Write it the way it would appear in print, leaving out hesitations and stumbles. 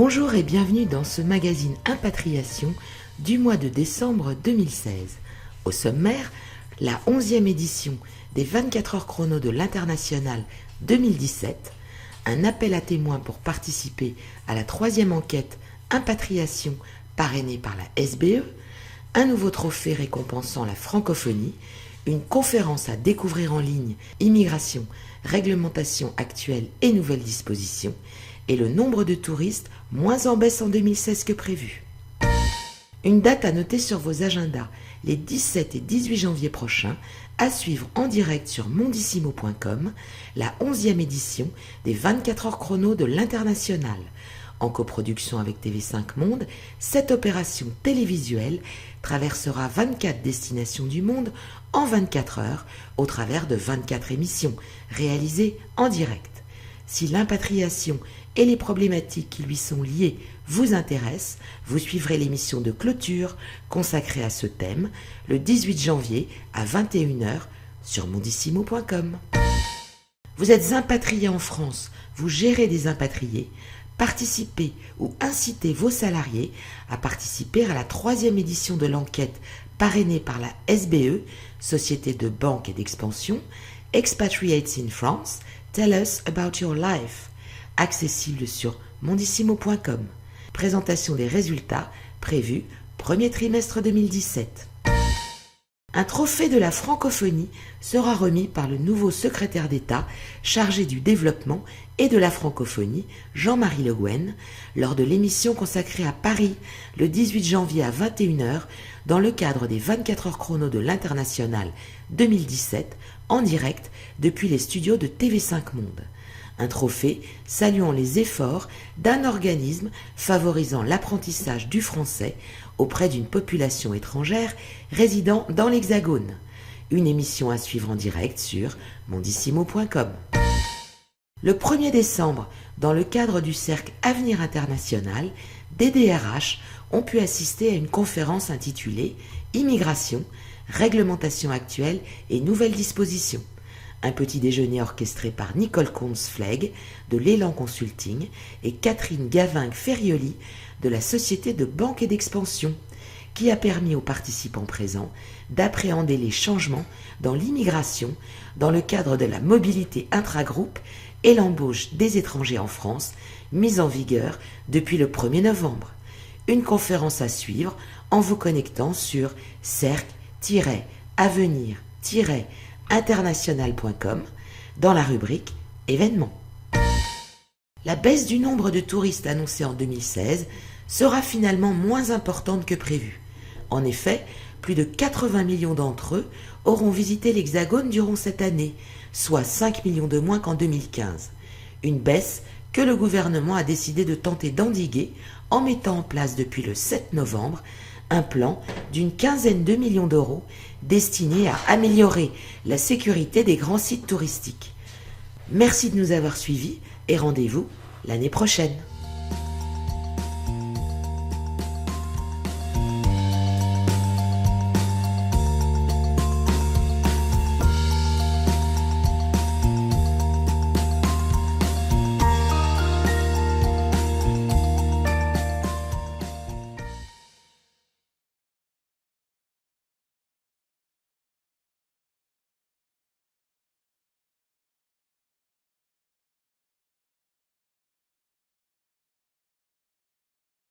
Bonjour et bienvenue dans ce magazine Impatriation du mois de décembre 2016. Au sommaire, la 11e édition des 24 heures chrono de l'International 2017, un appel à témoins pour participer à la 3e enquête Impatriation parrainée par la SBE, un nouveau trophée récompensant la francophonie, une conférence à découvrir en ligne, immigration, réglementation actuelle et nouvelles dispositions, et le nombre de touristes moins en baisse en 2016 que prévu. Une date à noter sur vos agendas, les 17 et 18 janvier prochains, à suivre en direct sur mondissimo.com, la 11e édition des 24 heures chrono de l'International. En coproduction avec TV5 Monde, cette opération télévisuelle traversera 24 destinations du monde en 24 heures au travers de 24 émissions réalisées en direct. Si l'impatriation et les problématiques qui lui sont liées vous intéressent, vous suivrez l'émission de clôture consacrée à ce thème le 18 janvier à 21h sur mondissimo.com. Vous êtes impatrié en France, vous gérez des impatriés, participez ou incitez vos salariés à participer à la 3e édition de l'enquête parrainée par la SBE, Société de banque et d'expansion, Expatriates in France, Tell us about your life, accessible sur mondissimo.com. Présentation des résultats prévus premier trimestre 2017. Un trophée de la francophonie sera remis par le nouveau secrétaire d'État chargé du développement et de la francophonie, Jean-Marie Le Guen, lors de l'émission consacrée à Paris le 18 janvier à 21h dans le cadre des 24 heures chrono de l'International 2017 en direct depuis les studios de TV5 Monde. Un trophée saluant les efforts d'un organisme favorisant l'apprentissage du français auprès d'une population étrangère résidant dans l'Hexagone. Une émission à suivre en direct sur mondissimo.com. Le 1er décembre, dans le cadre du cercle Avenir International, des DRH ont pu assister à une conférence intitulée « Immigration, réglementation actuelle et nouvelles dispositions ». Un petit déjeuner orchestré par Nicole Comte-Flegg de l'Élan Consulting et Catherine Gavingue-Ferrioli de la Société de banque et d'expansion, qui a permis aux participants présents d'appréhender les changements dans l'immigration dans le cadre de la mobilité intragroupe et l'embauche des étrangers en France, mise en vigueur depuis le 1er novembre. Une conférence à suivre en vous connectant sur cercle-avenir-international.com dans la rubrique événements. La baisse du nombre de touristes annoncée en 2016 sera finalement moins importante que prévu. En effet, plus de 80 millions d'entre eux auront visité l'Hexagone durant cette année, soit 5 millions de moins qu'en 2015. Une baisse que le gouvernement a décidé de tenter d'endiguer en mettant en place depuis le 7 novembre un plan d'une quinzaine de millions d'euros destiné à améliorer la sécurité des grands sites touristiques. Merci de nous avoir suivis et rendez-vous l'année prochaine.